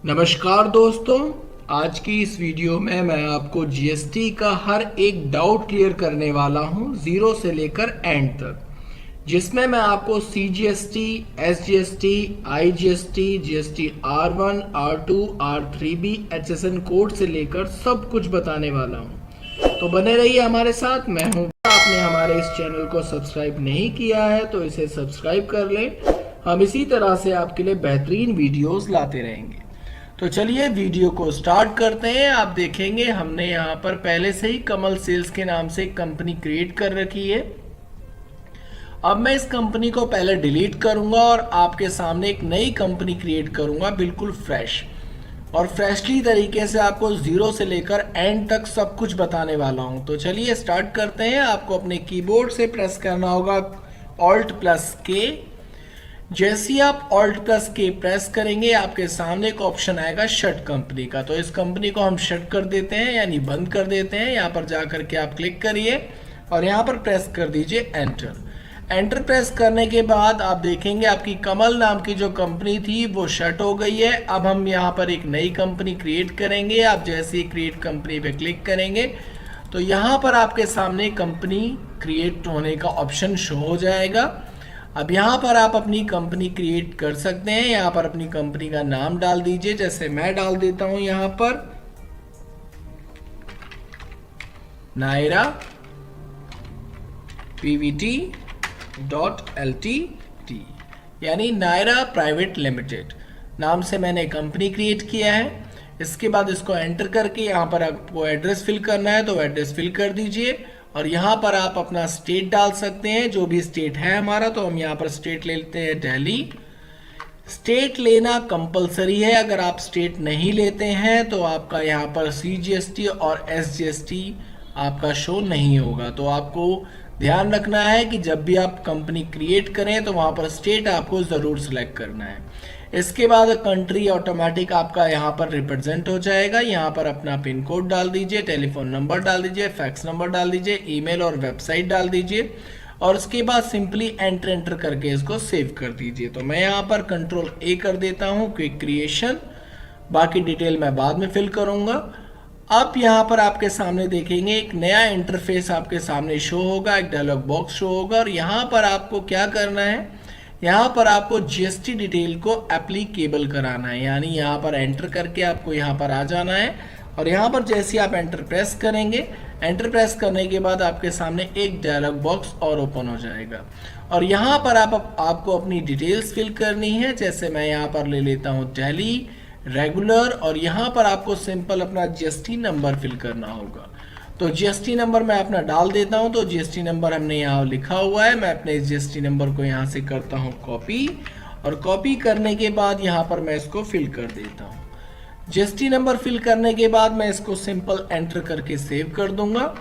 नमस्कार दोस्तों। आज की इस वीडियो में मैं आपको जीएसटी का हर एक डाउट क्लियर करने वाला हूं, जीरो से लेकर एंड तक, जिसमें मैं आपको CGST, SGST, IGST, GST R1, R2, R3B, HSN code से लेकर सब कुछ बताने वाला हूं। तो बने रहिए हमारे साथ। मैं हूं। आपने हमारे इस चैनल को सब्सक्राइब नहीं किया है तो इसे सब्सक्राइब कर लें। हम इसी तरह से आपके लिए बेहतरीन वीडियोस लाते रहेंगे। तो चलिए वीडियो को स्टार्ट करते हैं। आप देखेंगे हमने यहाँ पर पहले से ही कमल सेल्स के नाम से एक कंपनी क्रिएट कर रखी है। अब मैं इस कंपनी को पहले डिलीट करूंगा और आपके सामने एक नई कंपनी क्रिएट करूंगा, बिल्कुल फ्रेश और फ्रेशली तरीके से आपको जीरो से लेकर एंड तक सब कुछ बताने वाला हूं। तो चलिए स्टार्ट करते हैं। आपको अपने कीबोर्ड से प्रेस करना होगा Alt+K। जैसे ही आप Alt+K प्रेस करेंगे आपके सामने एक ऑप्शन आएगा शट कंपनी का। तो इस कंपनी को हम शट कर देते हैं, यानी बंद कर देते हैं। यहाँ पर जाकर के आप क्लिक करिए और यहाँ पर प्रेस कर दीजिए एंटर। एंटर प्रेस करने के बाद आप देखेंगे आपकी कमल नाम की जो कंपनी थी वो शट हो गई है। अब हम यहाँ पर एक नई कंपनी क्रिएट करेंगे। आप जैसे ही क्रिएट कंपनी पे क्लिक करेंगे तो यहाँ पर आपके सामने कंपनी क्रिएट होने का ऑप्शन शो हो जाएगा। अब यहाँ पर आप अपनी कंपनी क्रिएट कर सकते हैं। यहाँ पर अपनी कंपनी का नाम डाल दीजिए, जैसे मैं डाल देता हूं यहाँ पर नायरा PVT.LTD, यानी नायरा प्राइवेट लिमिटेड नाम से मैंने कंपनी क्रिएट किया है। इसके बाद इसको एंटर करके यहाँ पर आपको एड्रेस फिल करना है तो एड्रेस फिल कर दीजिए और यहाँ पर आप अपना स्टेट डाल सकते हैं, जो भी स्टेट है हमारा। तो हम यहाँ पर स्टेट ले लेते हैं दिल्ली। स्टेट लेना कंपलसरी है, अगर आप स्टेट नहीं लेते हैं तो आपका यहाँ पर सीजीएसटी और एसजीएसटी आपका शो नहीं होगा। तो आपको ध्यान रखना है कि जब भी आप कंपनी क्रिएट करें तो वहाँ पर स्टेट आपको ज़रूर सेलेक्ट करना है। इसके बाद कंट्री ऑटोमेटिक आपका यहाँ पर रिप्रेजेंट हो जाएगा। यहाँ पर अपना पिन कोड डाल दीजिए, टेलीफोन नंबर डाल दीजिए, फैक्स नंबर डाल दीजिए, ईमेल और वेबसाइट डाल दीजिए और उसके बाद सिंपली एंटर करके इसको सेव कर दीजिए। तो मैं यहाँ पर Ctrl+A कर देता हूँ, क्विक क्रिएशन। बाकी डिटेल मैं बाद में फिल करूँगा। अब यहाँ पर आपके सामने देखेंगे एक नया इंटरफेस आपके सामने शो होगा, एक डायलॉग बॉक्स शो होगा और यहाँ पर आपको क्या करना है, यहाँ पर आपको जीएसटी डिटेल को एप्लीकेबल कराना है, यानी यहाँ पर एंटर करके आपको यहाँ पर आ जाना है और यहाँ पर जैसे आप एंटर प्रेस करेंगे, एंटर प्रेस करने के बाद आपके सामने एक डायलॉग बॉक्स और ओपन हो जाएगा और यहाँ पर आपको अपनी डिटेल्स फिल करनी है। जैसे मैं यहाँ पर ले लेता हूँ दिल्ली रेगुलर और यहाँ पर आपको सिंपल अपना जीएसटी नंबर फिल करना होगा। तो जीएसटी नंबर मैं अपना डाल देता हूं। तो जीएसटी नंबर हमने यहाँ लिखा हुआ है। मैं अपने जीएसटी नंबर को यहाँ से करता हूँ कॉपी और कॉपी करने के बाद यहाँ पर मैं इसको फिल कर देता हूँ। जीएसटी नंबर फिल करने के बाद मैं इसको सिंपल एंटर करके सेव कर दूंगा।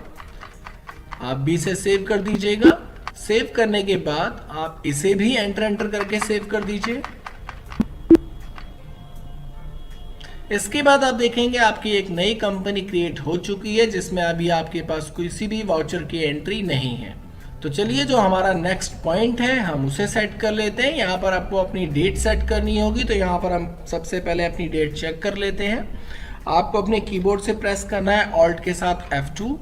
आप भी इसे सेव कर दीजिएगा। सेव करने के बाद आप इसे भी एंटर करके सेव कर दीजिए। इसके बाद आप देखेंगे आपकी एक नई कंपनी क्रिएट हो चुकी है, जिसमें अभी आपके पास किसी भी वाउचर की एंट्री नहीं है। तो चलिए जो हमारा नेक्स्ट पॉइंट है हम उसे सेट कर लेते हैं। यहाँ पर आपको अपनी डेट सेट करनी होगी। तो यहाँ पर हम सबसे पहले अपनी डेट चेक कर लेते हैं। आपको अपने कीबोर्ड से प्रेस करना है Alt के साथ F2।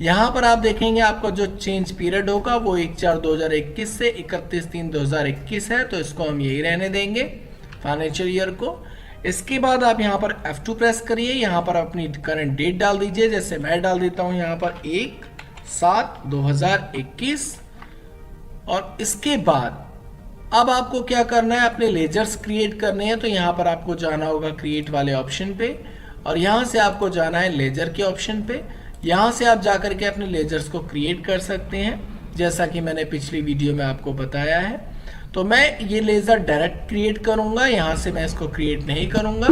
यहाँ पर आप देखेंगे आपका जो चेंज पीरियड होगा वो 1/4/2021 से 31/3/2021 है। तो इसको हम यही रहने देंगे, फाइनेंशियल ईयर को। इसके बाद आप यहाँ पर F2 प्रेस करिए। यहाँ पर अपनी करंट डेट डाल दीजिए, जैसे मैं डाल देता हूँ यहाँ पर 1/7/2021 और इसके बाद अब आपको क्या करना है, अपने लेजर्स क्रिएट करने हैं। तो यहाँ पर आपको जाना होगा क्रिएट वाले ऑप्शन पे और यहाँ से आपको जाना है लेजर के ऑप्शन पे। यहाँ से आप जाकर के अपने लेजर्स को क्रिएट कर सकते हैं, जैसा कि मैंने पिछली वीडियो में आपको बताया है। तो मैं ये लेजर डायरेक्ट क्रिएट करूंगा, यहाँ से मैं इसको क्रिएट नहीं करूंगा।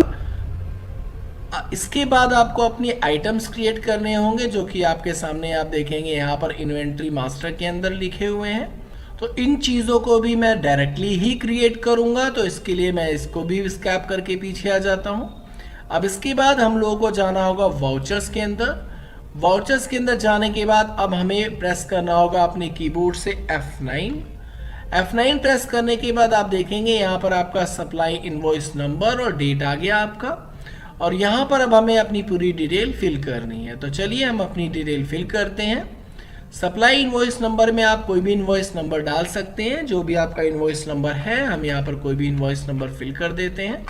इसके बाद आपको अपनी आइटम्स क्रिएट करने होंगे, जो कि आपके सामने आप देखेंगे यहाँ पर इन्वेंट्री मास्टर के अंदर लिखे हुए हैं। तो इन चीज़ों को भी मैं डायरेक्टली ही क्रिएट करूंगा। तो इसके लिए मैं इसको भी स्कैप करके पीछे आ जाता हूँ। अब इसके बाद हम लोगों को जाना होगा वाउचर्स के अंदर। वाउचर्स के अंदर जाने के बाद अब हमें प्रेस करना होगा अपने कीबोर्ड से F9। F9 प्रेस करने के बाद आप देखेंगे यहाँ पर आपका सप्लाई इनवॉइस नंबर और डेट आ गया आपका। और यहाँ पर अब हमें अपनी पूरी डिटेल फिल करनी है। तो चलिए हम अपनी डिटेल फिल करते हैं। सप्लाई इनवॉइस नंबर में आप कोई भी इनवॉइस नंबर डाल सकते हैं, जो भी आपका इनवॉइस नंबर है हम यहाँ पर कोई भी इनवॉइस नंबर फिल कर देते हैं।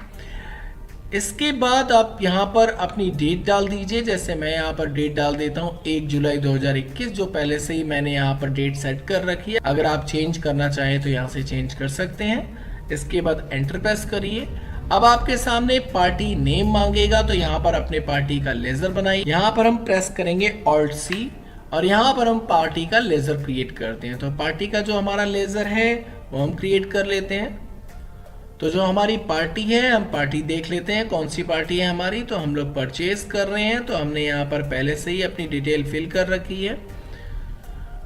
इसके बाद आप यहाँ पर अपनी डेट डाल दीजिए। जैसे मैं यहाँ पर डेट डाल देता हूँ 1 जुलाई 2021, जो पहले से ही मैंने यहाँ पर डेट सेट कर रखी है। अगर आप चेंज करना चाहें तो यहाँ से चेंज कर सकते हैं। इसके बाद एंटर प्रेस करिए। अब आपके सामने पार्टी नेम मांगेगा, तो यहाँ पर अपने पार्टी का लेजर बनाइए। यहाँ पर हम प्रेस करेंगे Alt C और यहाँ पर हम पार्टी का लेजर क्रिएट करते हैं। तो पार्टी का जो हमारा लेजर है वो हम क्रिएट कर लेते हैं। तो जो हमारी पार्टी है, हम पार्टी देख लेते हैं कौन सी पार्टी है हमारी। तो हम लोग परचेज कर रहे हैं, तो हमने यहाँ पर पहले से ही अपनी डिटेल फिल कर रखी है।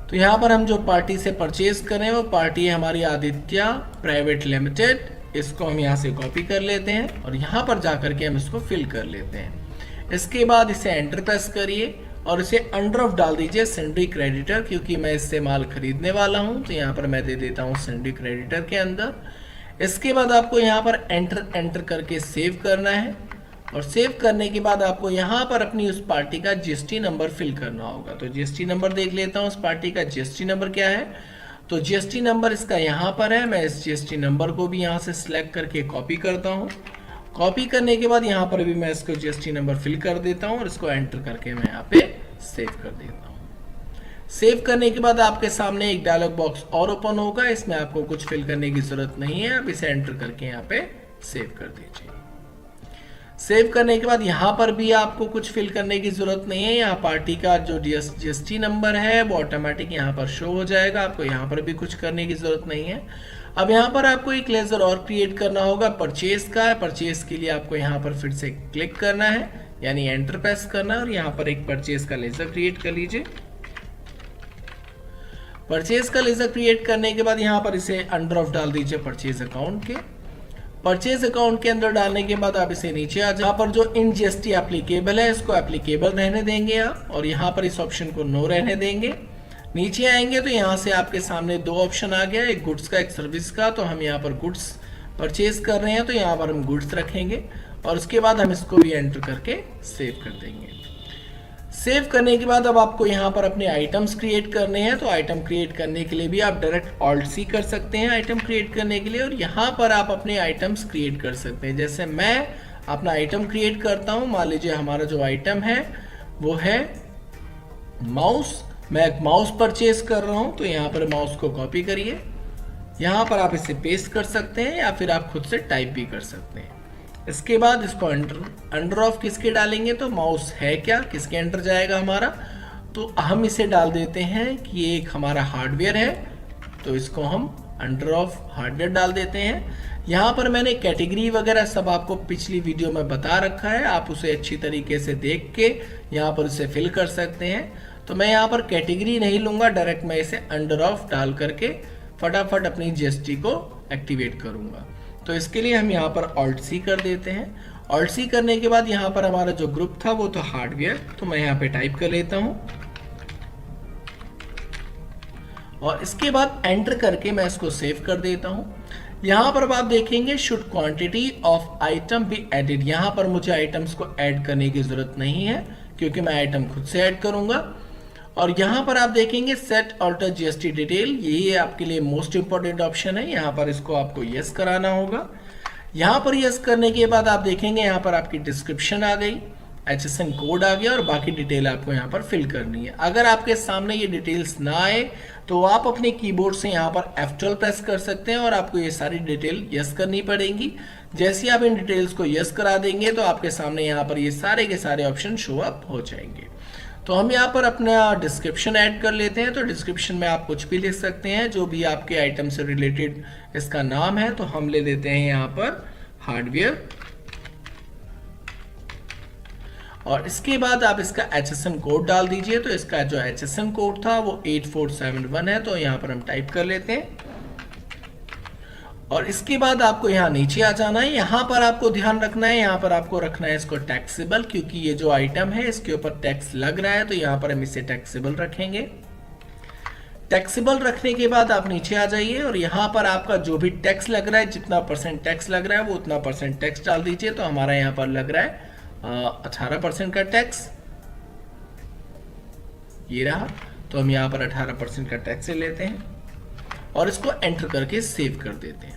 तो यहाँ पर हम जो पार्टी से परचेज कर रहे हैं वो पार्टी है हमारी आदित्य प्राइवेट लिमिटेड। इसको हम यहाँ से कॉपी कर लेते हैं और यहाँ पर जाकर के हम इसको फिल कर लेते हैं। इसके बाद इसे एंटर प्रेस करिए और इसे अंडर ऑफ डाल दीजिए सेंड्री क्रेडिटर, क्योंकि मैं इससे माल खरीदने वाला हूँ। तो यहाँ पर मैं दे देता हूँ सेंड्री क्रेडिटर के अंदर। इसके बाद आपको यहाँ पर एंटर करके सेव करना है और सेव करने के बाद आपको यहाँ पर अपनी उस पार्टी का जीएसटी नंबर फिल करना होगा। तो जीएसटी नंबर देख लेता हूँ उस पार्टी का जीएसटी नंबर क्या है। तो जीएसटी नंबर इसका यहाँ पर है। मैं इस जीएसटी नंबर को भी यहाँ से सिलेक्ट करके कॉपी करता हूँ। कॉपी करने के बाद यहाँ पर भी मैं इसको जीएसटी नंबर फिल कर देता हूँ और इसको एंटर करके मैं यहाँ पे सेव कर देता हूँ। सेव करने के बाद आपके सामने एक डायलॉग बॉक्स और ओपन होगा। इसमें आपको कुछ फिल करने की जरूरत नहीं है। आप इसे एंटर करके यहाँ पे सेव कर दीजिए। सेव करने के बाद यहाँ पर भी आपको कुछ फिल करने की जरूरत नहीं है। यहाँ पार्टी का जो जीएसटी नंबर है वो ऑटोमेटिक यहाँ पर शो हो जाएगा। आपको यहाँ पर भी कुछ करने की जरूरत नहीं है। अब यहाँ पर आपको एक लेजर और क्रिएट करना होगा परचेज का। परचेज के लिए आपको यहाँ पर फिर से क्लिक करना है, यानी एंटर प्रेस करना है और यहाँ पर एक परचेज का लेजर क्रिएट कर लीजिए। परचेज का लेजर क्रिएट करने के बाद यहाँ पर इसे अंडर ऑफ डाल दीजिए परचेज अकाउंट के। परचेज अकाउंट के अंदर डालने के बाद आप इसे नीचे आ जाए। यहाँ पर जो इन जीएसटी एप्लीकेबल है इसको एप्लीकेबल रहने देंगे आप, और यहाँ पर इस ऑप्शन को नो रहने देंगे। नीचे आएंगे तो यहाँ से आपके सामने दो ऑप्शन आ गया, एक गुड्स का एक सर्विस का। तो हम यहाँ पर गुड्स परचेज कर रहे हैं तो यहाँ पर हम गुड्स रखेंगे और उसके बाद हम इसको भी एंटर करके सेव कर देंगे। सेव करने के बाद अब आपको यहाँ पर अपने आइटम्स क्रिएट करने हैं। तो आइटम क्रिएट करने के लिए भी आप डायरेक्ट Alt C कर सकते हैं आइटम क्रिएट करने के लिए, और यहाँ पर आप अपने आइटम्स क्रिएट कर सकते हैं। जैसे मैं अपना आइटम क्रिएट करता हूँ। मान लीजिए हमारा जो आइटम है वो है माउस। मैं एक माउस परचेज कर रहा हूँ, तो यहाँ पर माउस को कॉपी करिए। यहाँ पर आप इसे पेस्ट कर सकते हैं या फिर आप खुद से टाइप भी कर सकते हैं। इसके बाद इसको अंडर ऑफ किसके डालेंगे, तो माउस है क्या, किसके अंडर जाएगा हमारा। तो हम इसे डाल देते हैं कि ये एक हमारा हार्डवेयर है, तो इसको हम अंडर ऑफ हार्डवेयर डाल देते हैं। यहाँ पर मैंने कैटेगरी वगैरह सब आपको पिछली वीडियो में बता रखा है, आप उसे अच्छी तरीके से देख के यहाँ पर उसे फिल कर सकते हैं। तो मैं यहाँ पर कैटेगरी नहीं लूंगा, डायरेक्ट मैं इसे अंडर ऑफ डाल करके फटाफट अपनी जीएसटी को एक्टिवेट करूंगा। तो इसके लिए हम यहाँ पर Alt C कर देते हैं। Alt C करने के बाद यहाँ पर हमारा जो ग्रुप था वो तो हार्डवेयर, तो मैं यहाँ पे टाइप कर लेता हूँ और इसके बाद एंटर करके मैं इसको सेव कर देता हूँ। यहाँ पर अब आप देखेंगे should quantity of item be added. यहाँ पर मुझे आइटम्स को ऐड करने की जरूरत नहीं है क्योंकि मैं आइटम खुद से ऐड करूंगा। और यहाँ पर आप देखेंगे सेट ऑल्टर जीएसटी डिटेल, यही आपके लिए मोस्ट इंपॉर्टेंट ऑप्शन है। यहाँ पर इसको आपको यस कराना होगा। यहाँ पर यस करने के बाद आप देखेंगे यहाँ पर आपकी डिस्क्रिप्शन आ गई, HSN कोड आ गया और बाकी डिटेल आपको यहाँ पर फिल करनी है। अगर आपके सामने ये डिटेल्स ना आए तो आप अपने कीबोर्ड से यहाँ पर F12 प्रेस कर सकते हैं और आपको ये सारी डिटेल यस करनी पड़ेगी। जैसे ही आप इन डिटेल्स को यस करा देंगे तो आपके सामने यहाँ पर ये सारे के सारे ऑप्शन शो अप हो जाएंगे। तो हम यहाँ पर अपना डिस्क्रिप्शन ऐड कर लेते हैं। तो डिस्क्रिप्शन में आप कुछ भी लिख सकते हैं, जो भी आपके आइटम से रिलेटेड इसका नाम है। तो हम ले लेते हैं यहाँ पर हार्डवेयर और इसके बाद आप इसका HSN कोड डाल दीजिए। तो इसका जो HSN कोड था वो 8471 है, तो यहाँ पर हम टाइप कर लेते हैं और इसके बाद आपको यहाँ नीचे आ जाना है। यहाँ पर आपको ध्यान रखना है, यहाँ पर आपको रखना है इसको टैक्सेबल, क्योंकि ये जो आइटम है इसके ऊपर टैक्स लग रहा है, तो यहाँ पर हम इसे टैक्सेबल रखेंगे। टैक्सेबल रखने के बाद आप नीचे आ जाइए और यहाँ पर आपका जो भी टैक्स लग रहा है, जितना % टैक्स लग रहा है वो उतना % टैक्स डाल दीजिए। तो हमारा यहाँ पर लग रहा है 18% का टैक्स, ये रहा। तो हम यहाँ पर 18% का टैक्स ले लेते हैं और इसको एंटर करके सेव कर देते हैं।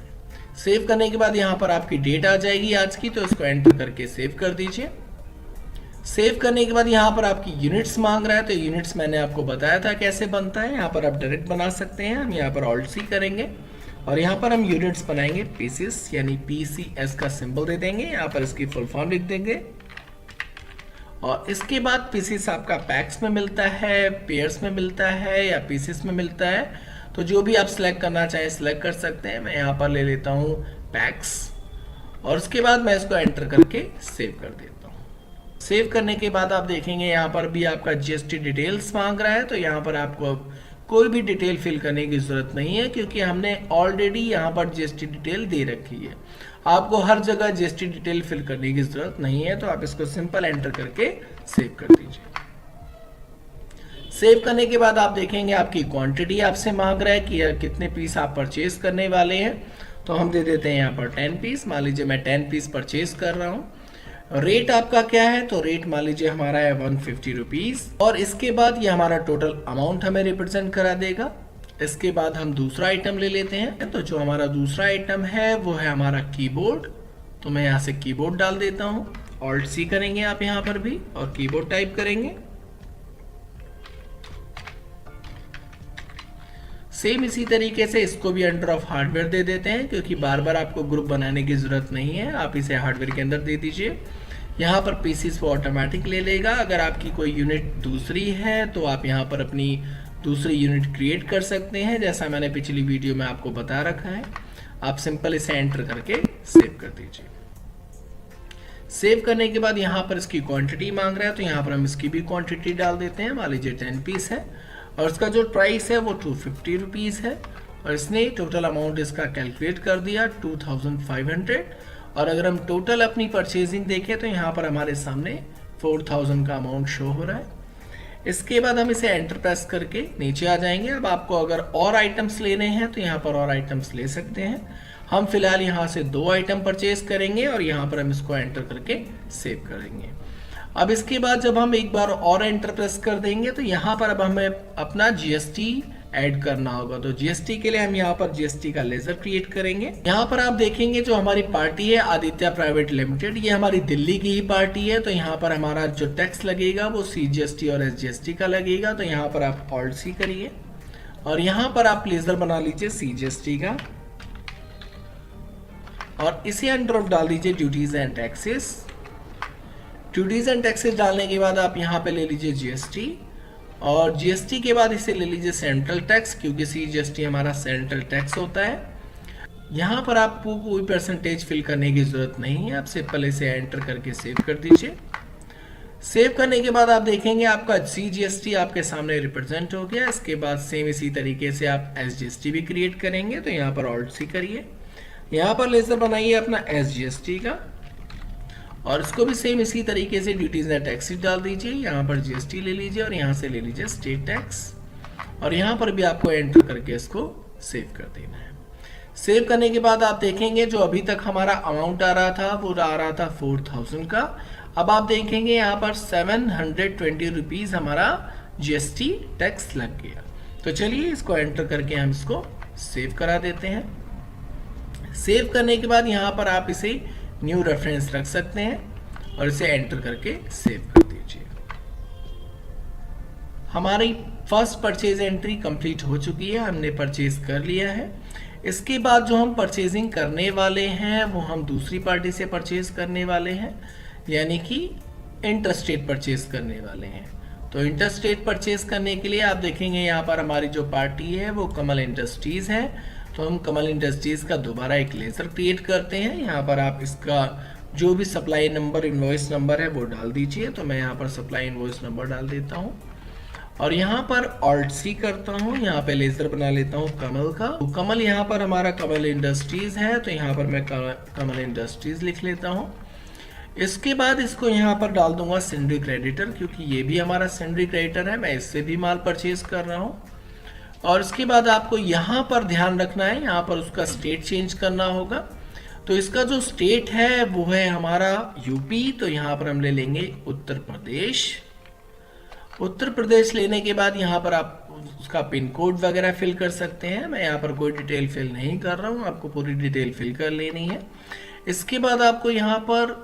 सेव करने के बाद यहाँ पर आपकी डेट आ जाएगी आज की, तो इसको एंटर करके सेव कर दीजिए। सेव करने के बाद यहाँ पर आपकी यूनिट्स मांग रहा है, तो यूनिट्स मैंने आपको बताया था कैसे बनता है। यहाँ पर आप डायरेक्ट बना सकते हैं। हम यहाँ पर ऑल्ट सी करेंगे और यहाँ पर हम यूनिट्स बनाएंगे पीसीस, यानी PCS का सिंबल दे देंगे। यहाँ पर इसकी फुल फॉर्म लिख देंगे और इसके बाद पीसीस आपका पैक्स में मिलता है, पेयर्स में मिलता है या पीसीस में मिलता है, तो जो भी आप सिलेक्ट करना चाहें सिलेक्ट कर सकते हैं। मैं यहाँ पर ले लेता हूँ पैक्स और उसके बाद मैं इसको एंटर करके सेव कर देता हूँ। सेव करने के बाद आप देखेंगे यहाँ पर भी आपका GST डिटेल्स मांग रहा है, तो यहाँ पर आपको कोई भी डिटेल फिल करने की जरूरत नहीं है क्योंकि हमने ऑलरेडी यहाँ पर GST डिटेल दे रखी है। आपको हर जगह GST डिटेल फिल करने की जरूरत नहीं है, तो आप इसको सिंपल एंटर करके सेव कर दीजिए। सेव करने के बाद आप देखेंगे आपकी क्वांटिटी आपसे मांग रहा है कि कितने पीस आप परचेज करने वाले हैं, तो हम दे देते हैं यहाँ पर 10 पीस। मान लीजिए मैं 10 पीस परचेज कर रहा हूँ। रेट आपका क्या है, तो रेट मान लीजिए हमारा है 150 रुपीज और इसके बाद ये हमारा टोटल अमाउंट हमें रिप्रेजेंट करा देगा। इसके बाद हम दूसरा आइटम ले लेते हैं, तो जो हमारा दूसरा आइटम है वो है हमारा कीबोर्ड। तो मैं यहाँ से कीबोर्ड डाल देता हूँ। ऑल्ट सी करेंगे आप यहाँ पर भी और कीबोर्ड टाइप करेंगे। सेम इसी तरीके से इसको भी अंडर ऑफ हार्डवेयर दे देते हैं क्योंकि बार बार आपको ग्रुप बनाने की जरूरत नहीं है, आप इसे हार्डवेयर के अंदर दे दीजिए। यहाँ पर पीसीस वो ऑटोमेटिक ले लेगा। अगर आपकी कोई यूनिट दूसरी है तो आप यहाँ पर अपनी दूसरी यूनिट क्रिएट कर सकते हैं, जैसा मैंने पिछली वीडियो में आपको बता रखा है। आप सिंपल इसे एंटर करके सेव कर दीजिए। सेव करने के बाद यहाँ पर इसकी क्वांटिटी मांग रहा है, तो यहाँ पर हम इसकी भी क्वांटिटी डाल देते हैं। मान लीजिए 10 पीस है और इसका जो प्राइस है वो 250 रुपीज है और इसने टोटल अमाउंट इसका कैलकुलेट कर दिया 2500। और अगर हम टोटल अपनी परचेजिंग देखें तो यहाँ पर हमारे सामने 4000 का अमाउंट शो हो रहा है। इसके बाद हम इसे एंटर प्रेस करके नीचे आ जाएंगे। अब आपको अगर और आइटम्स लेने हैं तो यहाँ पर और आइटम्स ले सकते हैं। हम फिलहाल यहाँ से 2 आइटम परचेज करेंगे और यहाँ पर हम इसको एंटर करके सेव करेंगे। अब इसके बाद जब हम एक बार और एंटर प्रेस कर देंगे तो यहाँ पर अब हमें अपना GST ऐड करना होगा। तो GST के लिए हम यहाँ पर GST का लेजर क्रिएट करेंगे। यहाँ पर आप देखेंगे जो हमारी पार्टी है आदित्य प्राइवेट लिमिटेड, ये हमारी दिल्ली की ही पार्टी है। तो यहाँ पर हमारा जो टैक्स लगेगा वो CGST और SGST का लगेगा। तो यहाँ पर आप ऑल्ट सी करिए और यहाँ पर आप लेजर बना लीजिए CGST का और इसे अंडर ऑफ डाल दीजिए duties and taxes. Duties and taxes डालने के बाद आप यहाँ पे ले लीजिए GST और GST के बाद इसे ले लीजिए सेंट्रल टैक्स, क्योंकि CGST हमारा सेंट्रल टैक्स होता है। यहाँ पर आपको कोई परसेंटेज फिल करने की जरूरत नहीं है, आप सिंपल इसे एंटर करके सेव कर दीजिए। सेव करने के बाद आप देखेंगे आपका CGST आपके सामने रिप्रेजेंट हो गया। इसके बाद सेम इसी तरीके से आप SGST भी क्रिएट करेंगे। तो यहाँ पर ऑल्ट सी करिए, यहाँ पर लेजर बनाइए अपना SGST का और इसको भी सेम इसी तरीके से ड्यूटीज एंड टैक्सेस डाल दीजिए। यहाँ पर GST ले लीजिए और यहाँ से ले लीजिए स्टेट टैक्स और यहाँ पर भी आपको एंटर करके इसको सेव कर देना है। सेव करने के बाद आप देखेंगे जो अभी तक हमारा अमाउंट आ रहा था वो आ रहा था 4000 का। अब आप देखेंगे यहाँ पर 720 रुपीज हमारा GST टैक्स लग गया। तो चलिए इसको एंटर करके हम इसको सेव करा देते हैं। सेव करने के बाद यहाँ पर आप इसे न्यू रेफरेंस रख सकते हैं और इसे एंटर करके सेव कर दीजिए। हमारी फर्स्ट परचेज एंट्री कंप्लीट हो चुकी है, हमने परचेज कर लिया है। इसके बाद जो हम परचेजिंग करने वाले हैं वो हम दूसरी पार्टी से परचेज करने वाले हैं, यानी कि इंटरस्टेट परचेज करने वाले हैं। तो इंटरस्टेट परचेज करने के लिए आप देखेंगे यहाँ पर हमारी जो पार्टी है वो कमल इंडस्ट्रीज है। तो हम कमल इंडस्ट्रीज का दोबारा एक लेजर क्रिएट करते हैं। यहाँ पर आप इसका जो भी सप्लाई नंबर इनवॉइस नंबर है वो डाल दीजिए। तो मैं यहाँ पर सप्लाई इनवॉइस नंबर डाल देता हूँ और यहाँ पर ऑल्ट सी करता हूँ। यहाँ पे लेजर बना लेता हूँ कमल का। तो कमल यहाँ पर हमारा कमल इंडस्ट्रीज है, तो यहाँ पर मैं कमल इंडस्ट्रीज लिख लेता हूँ। इसके बाद इसको यहाँ पर डाल दूंगा सेंड्री क्रेडिटर, क्योंकि ये भी हमारा सेंड्री क्रेडिटर है, मैं इससे भी माल परचेज कर रहा हूँ। और इसके बाद आपको यहाँ पर ध्यान रखना है, यहाँ पर उसका स्टेट चेंज करना होगा। तो इसका जो स्टेट है वो है हमारा यूपी, तो यहाँ पर हम ले लेंगे उत्तर प्रदेश। उत्तर प्रदेश लेने के बाद यहाँ पर आप उसका पिन कोड वगैरह फिल कर सकते हैं। मैं यहाँ पर कोई डिटेल फिल नहीं कर रहा हूँ, आपको पूरी डिटेल फिल कर लेनी है। इसके बाद आपको यहाँ पर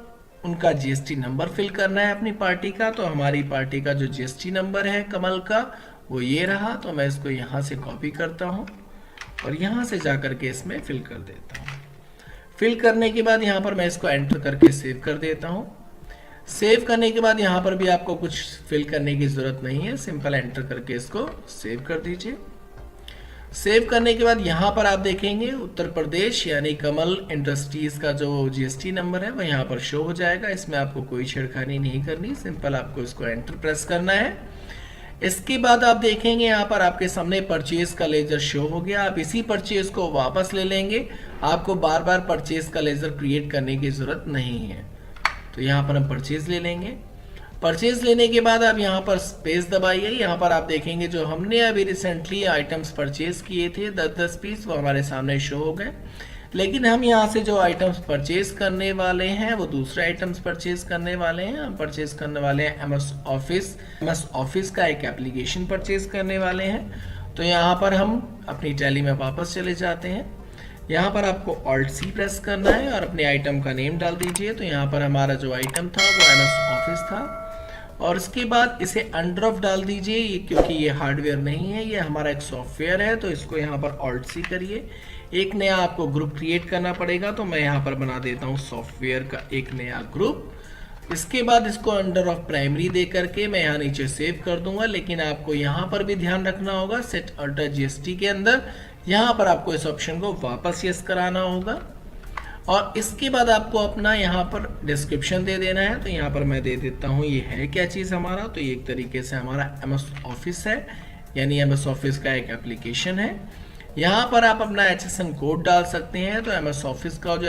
उनका जीएसटी नंबर फिल करना है अपनी पार्टी का। तो हमारी पार्टी का जो जीएसटी नंबर है कमल का वो ये रहा, तो मैं इसको यहाँ से कॉपी करता हूँ और यहाँ से जा करके इसमें फिल कर देता हूँ। फिल करने के बाद यहाँ पर मैं इसको एंटर करके सेव कर देता हूँ। सेव करने के बाद यहाँ पर भी आपको कुछ फिल करने की ज़रूरत नहीं है, सिंपल एंटर करके इसको सेव कर दीजिए। सेव करने के बाद यहाँ पर आप देखेंगे उत्तर प्रदेश यानी कमल इंडस्ट्रीज़ का जो जीएसटी नंबर है वो यहाँ पर शो हो जाएगा। इसमें आपको कोई छेड़खानी नहीं करनी, सिंपल आपको इसको एंटर प्रेस करना है। इसके बाद आप देखेंगे यहाँ पर आपके सामने परचेज का लेजर शो हो गया। आप इसी परचेज को वापस ले लेंगे, आपको बार बार परचेज का लेजर क्रिएट करने की ज़रूरत नहीं है। तो यहाँ पर हम परचेज ले लेंगे। परचेज लेने के बाद आप यहाँ पर स्पेस दबाइए। यहाँ पर आप देखेंगे जो हमने अभी रिसेंटली आइटम्स परचेज किए थे 10-10 पीस, वो हमारे सामने शो हो गए। लेकिन हम यहाँ से जो आइटम्स परचेज करने वाले हैं वो दूसरे आइटम्स परचेज करने वाले हैं। हम परचेज करने वाले हैं एमएस ऑफिस का एक एप्लीकेशन परचेज करने वाले हैं। तो यहाँ पर हम अपनी टैली में वापस चले जाते हैं। यहाँ पर आपको Alt C प्रेस करना है और अपने आइटम का नेम डाल दीजिए। तो यहाँ पर हमारा जो आइटम था वो एमएस ऑफिस था और इसके बाद इसे अंडर ऑफ डाल दीजिए, ये क्योंकि ये हार्डवेयर नहीं है, ये हमारा एक सॉफ्टवेयर है। तो इसको यहाँ पर Alt C करिए। एक नया आपको ग्रुप क्रिएट करना पड़ेगा, तो मैं यहाँ पर बना देता हूँ सॉफ्टवेयर का एक नया ग्रुप। इसके बाद इसको अंडर ऑफ प्राइमरी दे करके मैं यहाँ नीचे सेव कर दूंगा। लेकिन आपको यहाँ पर भी ध्यान रखना होगा, सेट अल्टर जीएसटी के अंदर यहाँ पर आपको इस ऑप्शन को वापस यस कराना होगा और इसके बाद आपको अपना यहाँ पर डिस्क्रिप्शन दे देना है। तो यहाँ पर मैं दे देता हूँ ये है क्या चीज़ हमारा। तो ये एक तरीके से हमारा एमएस ऑफिस है, यानी एमएस ऑफिस का एक एप्लीकेशन है। यहाँ पर आप अपना HSN कोड डाल सकते हैं। तो एमएस ऑफिस का जो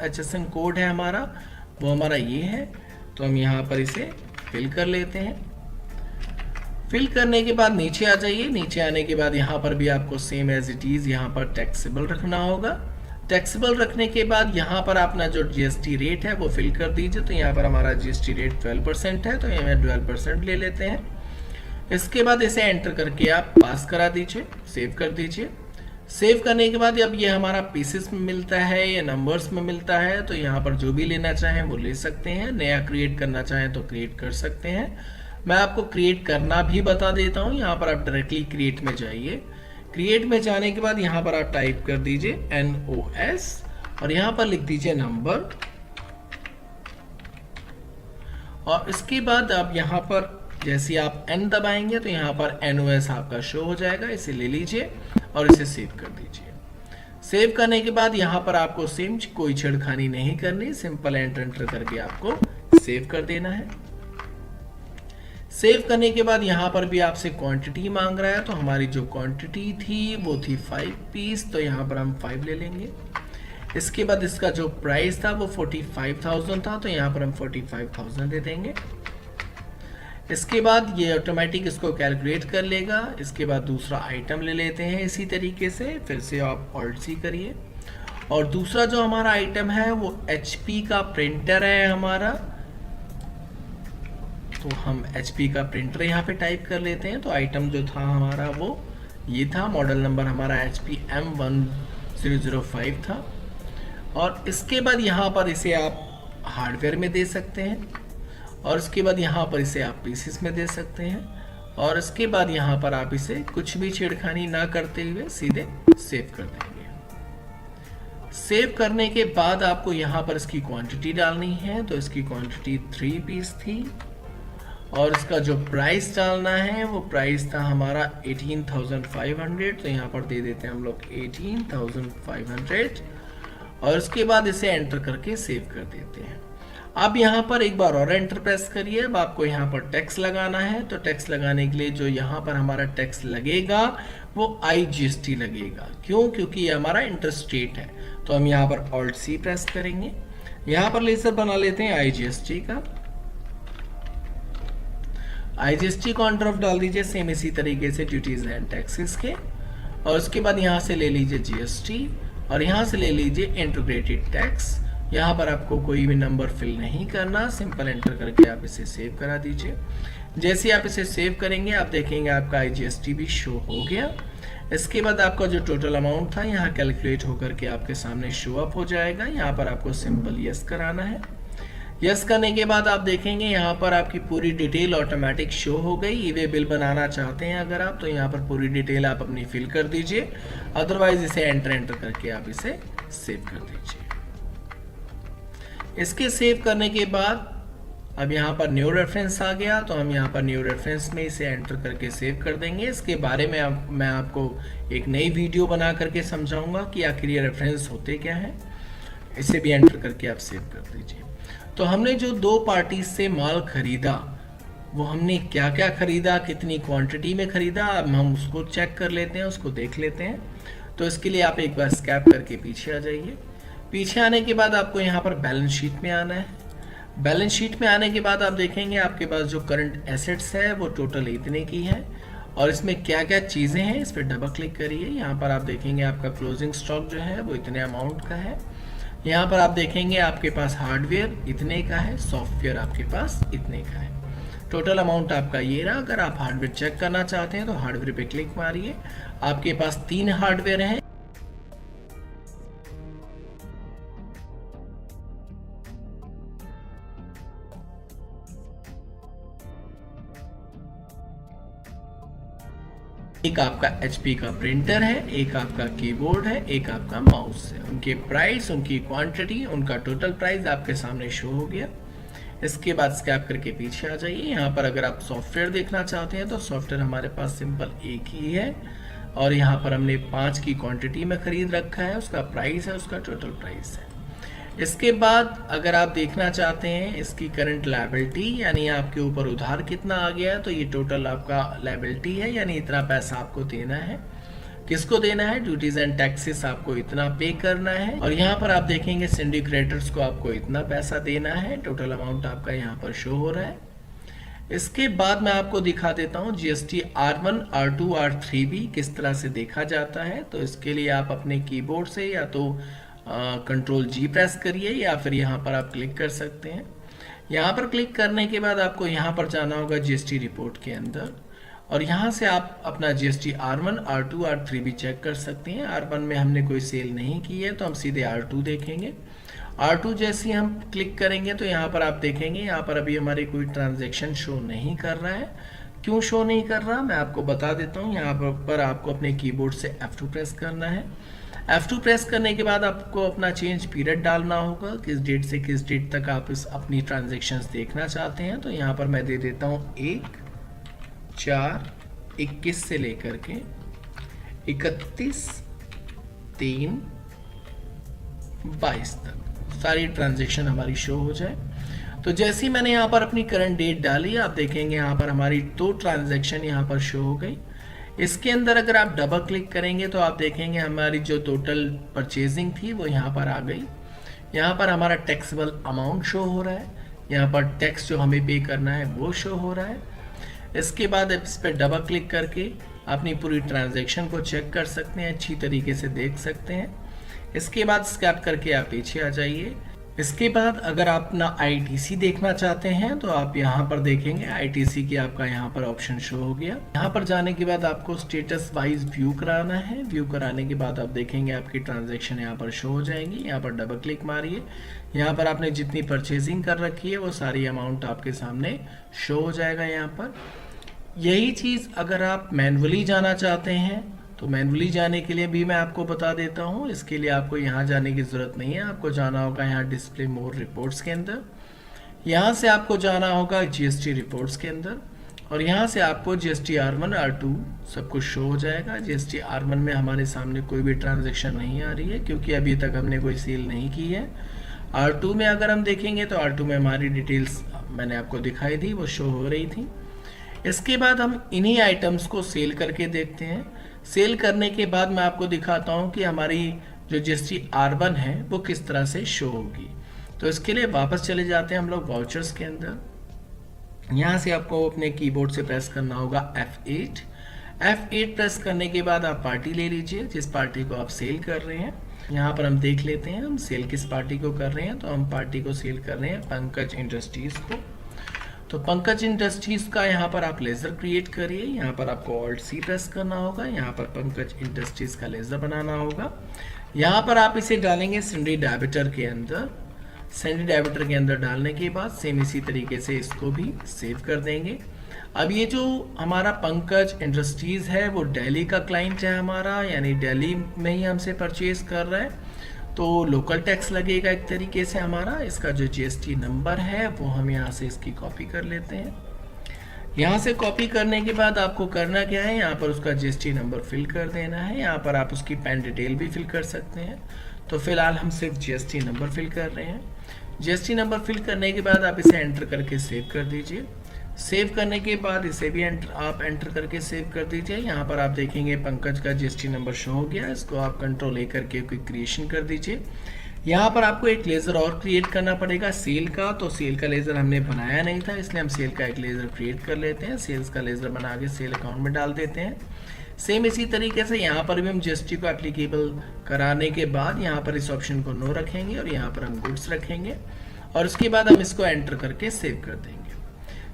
HSN कोड है हमारा वो हमारा ये है। तो हम यहाँ पर इसे फिल कर लेते हैं। फिल करने के बाद नीचे आ जाइए। नीचे आने के बाद यहाँ पर भी आपको सेम एज इट इज़ यहाँ पर टैक्सेबल रखना होगा। टैक्सेबल रखने के बाद यहाँ पर अपना जो जीएसटी रेट है वो फिल कर दीजिए। तो यहाँ पर हमारा जीएसटी रेट 12% है, तो ये मैं 12% ले लेते हैं। इसके बाद इसे एंटर करके आप पास करा दीजिए, सेव कर दीजिए। सेव करने के बाद अब ये हमारा पीसेस में मिलता है या नंबर्स में मिलता है। तो यहाँ पर जो भी लेना चाहें वो ले सकते हैं, नया क्रिएट करना चाहें तो क्रिएट कर सकते हैं। मैं आपको क्रिएट करना भी बता देता हूँ। यहाँ पर आप डायरेक्टली क्रिएट में जाइए। क्रिएट में जाने के बाद यहाँ पर आप टाइप कर दीजिए NOS और यहाँ पर लिख दीजिए नंबर और इसके बाद आप यहाँ पर जैसे आप N दबाएंगे तो यहाँ पर NOS आपका शो हो जाएगा। इसे ले लीजिए और इसे सेव कर दीजिए। सेव करने के बाद यहाँ पर आपको सेम कोई छेड़खानी नहीं करनी, सिंपल एंटर करके आपको सेव कर देना है। सेव करने के बाद यहाँ पर भी आपसे क्वांटिटी मांग रहा है। तो हमारी जो क्वांटिटी थी वो थी 5 पीस, तो यहाँ पर हम 5 ले लेंगे। इसके बाद इसका जो प्राइस था वो 45,000 था, तो यहाँ पर हम 45,000 दे देंगे। इसके बाद ये ऑटोमेटिक इसको कैलकुलेट कर लेगा। इसके बाद दूसरा आइटम ले लेते हैं इसी तरीके से, फिर से आप Alt C करिए और दूसरा जो हमारा आइटम है वो HP का प्रिंटर है हमारा। तो हम HP का प्रिंटर यहाँ पे टाइप कर लेते हैं। तो आइटम जो था हमारा वो ये था, मॉडल नंबर हमारा HP M1005 था और इसके बाद यहाँ पर इसे आप हार्डवेयर में दे सकते हैं और इसके बाद यहाँ पर इसे आप पीसेस में दे सकते हैं और इसके बाद यहाँ पर आप इसे कुछ भी छेड़खानी ना करते हुए सीधे सेव कर देंगे। सेव करने के बाद आपको यहाँ पर इसकी क्वांटिटी डालनी है। तो इसकी क्वांटिटी 3 पीस थी और इसका जो प्राइस डालना है वो प्राइस था हमारा 18,500। तो यहाँ पर दे देते हैं हम लोग 18,500 और उसके बाद इसे एंटर करके सेव कर देते हैं। अब यहाँ पर एक बार और एंटर प्रेस करिए। अब आपको यहाँ पर टैक्स लगाना है। तो टैक्स लगाने के लिए जो यहाँ पर हमारा टैक्स लगेगा वो IGST लगेगा। क्यों? क्योंकि ये हमारा इंटरस्टेट है। तो हम यहाँ पर Alt C प्रेस करेंगे। यहाँ पर लेजर बना लेते हैं IGST का। IGST को अंडर ऑफ डाल दीजिए सेम इसी तरीके से ड्यूटीज एंड टैक्सेस के और उसके बाद यहाँ से ले लीजिए GST और यहाँ से ले लीजिए इंटीग्रेटेड टैक्स। यहाँ पर आपको कोई भी नंबर फिल नहीं करना, सिंपल एंटर करके आप इसे सेव करा दीजिए। जैसे आप इसे सेव करेंगे आप देखेंगे आपका IGST भी शो हो गया। इसके बाद आपका जो टोटल अमाउंट था यहाँ कैलकुलेट होकर के आपके सामने शो अप हो जाएगा। यहाँ पर आपको सिंपल यस कराना है। यस करने के बाद आप देखेंगे यहाँ पर आपकी पूरी डिटेल ऑटोमेटिक शो हो गई। ई वे बिल बनाना चाहते हैं अगर आप, तो यहाँ पर पूरी डिटेल आप अपनी फिल कर दीजिए, अदरवाइज इसे एंटर करके आप इसे सेव कर दीजिए। इसके सेव करने के बाद अब यहाँ पर न्यू रेफरेंस आ गया, तो हम यहाँ पर न्यू रेफरेंस में इसे एंटर करके सेव कर देंगे। इसके बारे में मैं आपको एक नई वीडियो बना करके समझाऊंगा कि आखिर ये रेफरेंस होते क्या है। इसे भी एंटर करके आप सेव कर दीजिए। तो हमने जो 2 पार्टी से माल खरीदा वो हमने क्या क्या खरीदा, कितनी क्वांटिटी में खरीदा, अब हम उसको चेक कर लेते हैं, उसको देख लेते हैं। तो इसके लिए आप एक बार स्कैप करके पीछे आ जाइए। पीछे आने के बाद आपको यहाँ पर बैलेंस शीट में आना है। बैलेंस शीट में आने के बाद आप देखेंगे आपके पास जो करंट एसेट्स है वो टोटल इतने की है और इसमें क्या क्या चीज़ें हैं इस पर डबल क्लिक करिए। यहाँ पर आप देखेंगे आपका क्लोजिंग स्टॉक जो है वो इतने अमाउंट का है। यहाँ पर आप देखेंगे आपके पास हार्डवेयर इतने का है, सॉफ्टवेयर आपके पास इतने का है। टोटल अमाउंट आपका ये रहा। अगर आप हार्डवेयर चेक करना चाहते हैं तो हार्डवेयर पे क्लिक मारिए। आपके पास 3 हार्डवेयर हैं। एक आपका HP का प्रिंटर है, एक आपका कीबोर्ड है, एक आपका माउस है। उनके प्राइस, उनकी क्वांटिटी, उनका टोटल प्राइस आपके सामने शो हो गया। इसके बाद स्कैप करके पीछे आ जाइए। यहाँ पर अगर आप सॉफ्टवेयर देखना चाहते हैं तो सॉफ्टवेयर हमारे पास सिंपल एक ही है और यहाँ पर हमने 5 की क्वांटिटी में खरीद रखा है, उसका प्राइस है, उसका टोटल प्राइस है। इसके बाद अगर आप देखना चाहते हैं इसकी करंट लायबिलिटी, यानी आपके ऊपर उधार कितना आ गया है, तो ये टोटल आपका लायबिलिटी है, यानी इतना पैसा आपको देना है। किसको देना है? ड्यूटीज एंड टैक्सेस आपको इतना पे करना है। और यहाँ पर आप देखेंगे सिंडिक क्रेडिटर्स को आपको इतना पैसा देना है। टोटल अमाउंट आपका यहाँ पर शो हो रहा है। इसके बाद मैं आपको दिखा देता हूँ GST R1, R2, R3 भी किस तरह से देखा जाता है। तो इसके लिए आप अपने कीबोर्ड से या तो कंट्रोल G प्रेस करिए या फिर यहाँ पर आप क्लिक कर सकते हैं। यहाँ पर क्लिक करने के बाद आपको यहाँ पर जाना होगा GST रिपोर्ट के अंदर और यहाँ से आप अपना GST R1, R2, R3 भी चेक कर सकते हैं। R1 में हमने कोई सेल नहीं की है तो हम सीधे R2 देखेंगे। R2 जैसे हम क्लिक करेंगे तो यहाँ पर आप देखेंगे यहाँ पर अभी हमारी कोई ट्रांजैक्शन शो नहीं कर रहा है। क्यों शो नहीं कर रहा मैं आपको बता देता हूँ। यहाँ पर आपको अपने कीबोर्ड से F2 प्रेस करना है। F2 प्रेस करने के बाद आपको अपना चेंज पीरियड डालना होगा, किस डेट से किस डेट तक आप इस अपनी ट्रांजैक्शंस देखना चाहते हैं। तो यहाँ पर मैं दे देता हूँ 1/4/21 से लेकर के 31/3/22 तक सारी ट्रांजैक्शन हमारी शो हो जाए। तो जैसे ही मैंने यहाँ पर अपनी करंट डेट डाली आप देखेंगे यहाँ पर हमारी 2 ट्रांजैक्शन यहाँ पर शो हो गई। इसके अंदर अगर आप डबल क्लिक करेंगे तो आप देखेंगे हमारी जो टोटल परचेजिंग थी वो यहाँ पर आ गई। यहाँ पर हमारा टैक्सेबल अमाउंट शो हो रहा है, यहाँ पर टैक्स जो हमें पे करना है वो शो हो रहा है। इसके बाद इस पर डबल क्लिक करके अपनी पूरी ट्रांजैक्शन को चेक कर सकते हैं, अच्छी तरीके से देख सकते हैं। इसके बाद स्कैप करके आप पीछे आ जाइए। इसके बाद अगर आप अपना ITC देखना चाहते हैं तो आप यहाँ पर देखेंगे ITC की आपका यहाँ पर ऑप्शन शो हो गया। यहाँ पर जाने के बाद आपको स्टेटस वाइज व्यू कराना है। व्यू कराने के बाद आप देखेंगे आपकी ट्रांजैक्शन यहाँ पर शो हो जाएंगी। यहाँ पर डबल क्लिक मारिए। यहाँ पर आपने जितनी परचेजिंग कर रखी है वो सारी अमाउंट आपके सामने शो हो जाएगा। यहाँ पर यही चीज़ अगर आप मैनुअली जाना चाहते हैं तो मैनुअली जाने के लिए भी मैं आपको बता देता हूँ। इसके लिए आपको यहाँ जाने की ज़रूरत नहीं है, आपको जाना होगा यहाँ डिस्प्ले मोर रिपोर्ट्स के अंदर। यहाँ से आपको जाना होगा GST रिपोर्ट्स के अंदर और यहाँ से आपको GST R1, R2 सब कुछ शो हो जाएगा। GST R1 में हमारे सामने कोई भी ट्रांजैक्शन नहीं आ रही है क्योंकि अभी तक हमने कोई सेल नहीं की है। R2 में अगर हम देखेंगे तो R2 में हमारी डिटेल्स मैंने आपको दिखाई थी, वो शो हो रही थी। इसके बाद हम इन्हीं आइटम्स को सेल करके देखते हैं। सेल करने के बाद मैं आपको दिखाता हूँ कि हमारी जो GST R1 है वो किस तरह से शो होगी। तो इसके लिए वापस चले जाते हैं हम लोग वाउचर्स के अंदर। यहाँ से आपको अपने कीबोर्ड से प्रेस करना होगा F8 प्रेस करने के बाद आप पार्टी ले लीजिए जिस पार्टी को आप सेल कर रहे हैं। यहाँ पर हम देख लेते हैं हम सेल किस पार्टी को कर रहे हैं। तो हम पार्टी को सेल कर रहे हैं पंकज इंडस्ट्रीज़ को। तो पंकज इंडस्ट्रीज़ का यहाँ पर आप लेज़र क्रिएट करिए। यहाँ पर आपको ऑल्ट सी प्रेस करना होगा। यहाँ पर पंकज इंडस्ट्रीज़ का लेज़र बनाना होगा। यहाँ पर आप इसे डालेंगे सैंडी डायमीटर के अंदर। सैंडी डायमीटर के अंदर डालने के बाद सेम इसी तरीके से इसको भी सेव कर देंगे। अब ये जो हमारा पंकज इंडस्ट्रीज़ है वो दिल्ली का क्लाइंट है हमारा, यानी दिल्ली में ही हमसे परचेज कर रहा है, तो लोकल टैक्स लगेगा एक तरीके से हमारा। इसका जो जीएसटी नंबर है वो हम यहाँ से इसकी कॉपी कर लेते हैं। यहाँ से कॉपी करने के बाद आपको करना क्या है, यहाँ पर उसका जीएसटी नंबर फिल कर देना है। यहाँ पर आप उसकी पैन डिटेल भी फिल कर सकते हैं। तो फिलहाल हम सिर्फ जीएसटी नंबर फिल कर रहे हैं। जीएसटी नंबर फिल करने के बाद आप इसे एंटर करके सेव कर दीजिए। सेव करने के बाद इसे भी आप एंटर करके सेव कर दीजिए। यहाँ पर आप देखेंगे पंकज का जीएसटी नंबर शो हो गया। इसको आप कंट्रोल ए करके क्विक क्रिएशन कर दीजिए। यहाँ पर आपको एक लेज़र और क्रिएट करना पड़ेगा सेल का। तो सेल का लेज़र हमने बनाया नहीं था, इसलिए हम सेल का एक लेज़र क्रिएट कर लेते हैं। सेल्स का लेज़र बना के सेल अकाउंट में डाल देते हैं। सेम इसी तरीके से यहाँ पर भी हम जीएसटी को एप्लीकेबल कराने के बाद यहाँ पर इस ऑप्शन को नो रखेंगे और यहाँ पर हम गुड्स रखेंगे और उसके बाद हम इसको एंटर करके सेव कर देंगे।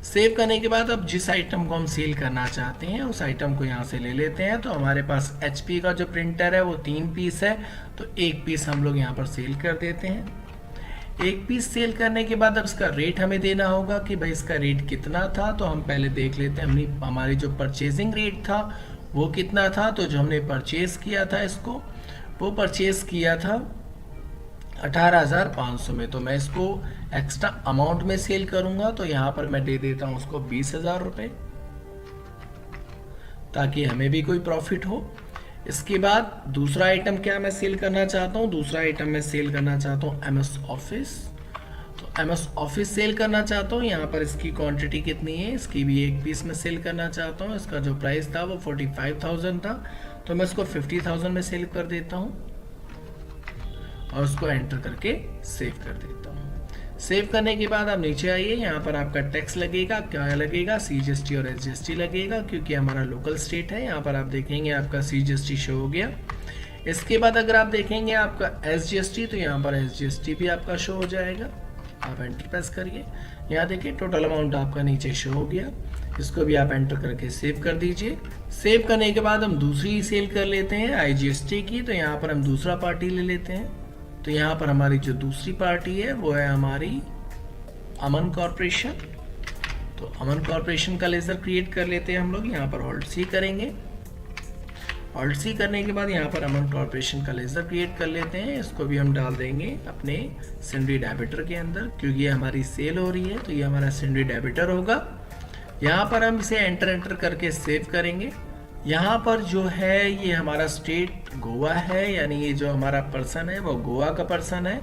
सेव करने के बाद अब जिस आइटम को हम सेल करना चाहते हैं उस आइटम को यहाँ से ले लेते हैं। तो हमारे पास HP का जो प्रिंटर है वो 3 पीस है, तो 1 पीस हम लोग यहाँ पर सेल कर देते हैं। 1 पीस सेल करने के बाद अब इसका रेट हमें देना होगा कि भाई इसका रेट कितना था। तो हम पहले देख लेते हैं हमारी जो परचेजिंग रेट था वो कितना था। तो जो हमने परचेज किया था इसको, वो परचेज किया था 18,500 में। तो मैं इसको एक्स्ट्रा अमाउंट में सेल करूंगा। तो यहाँ पर मैं दे देता हूँ उसको 20,000 रुपये, ताकि हमें भी कोई प्रॉफिट हो। इसके बाद दूसरा आइटम क्या मैं सेल करना चाहता हूँ, दूसरा आइटम मैं सेल करना चाहता हूँ MS ऑफिस। तो MS ऑफिस सेल करना चाहता हूँ। यहाँ पर इसकी क्वांटिटी कितनी है, इसकी भी 1 पीस में सेल करना चाहता हूँ। इसका जो प्राइस था वो 45,000 था, तो मैं इसको 50,000 में सेल कर देता हूँ और उसको एंटर करके सेव कर देता हूँ। सेव करने के बाद आप नीचे आइए। यहाँ पर आपका टैक्स लगेगा, क्या लगेगा, CGST और SGST लगेगा, क्योंकि हमारा लोकल स्टेट है। यहाँ पर आप देखेंगे आपका CGST शो हो गया। इसके बाद अगर आप देखेंगे आपका SGST, तो यहाँ पर SGST भी आपका शो हो जाएगा। आप एंटर प्रेस करिए। यहाँ देखिए टोटल अमाउंट आपका नीचे शो हो गया। इसको भी आप एंटर करके सेव कर दीजिए। सेव करने के बाद हम दूसरी सेल कर लेते हैं IGST की। तो यहाँ पर हम दूसरा पार्टी ले लेते हैं। तो यहाँ पर हमारी जो दूसरी पार्टी है वो है हमारी अमन कॉर्पोरेशन। तो अमन कॉर्पोरेशन का लेज़र क्रिएट कर लेते हैं हम लोग। यहाँ पर ऑल्ट सी करेंगे। ऑल्ट सी करने के बाद यहाँ पर अमन कॉर्पोरेशन का लेज़र क्रिएट कर लेते हैं। इसको भी हम डाल देंगे अपने सैंडी डायमीटर के अंदर, क्योंकि ये हमारी सेल हो रही है तो ये हमारा सैंडी डायमीटर होगा। यहाँ पर हम इसे एंटर करके सेव करेंगे। यहाँ पर जो है ये हमारा स्टेट गोवा है, यानी ये जो हमारा पर्सन है वो गोवा का पर्सन है।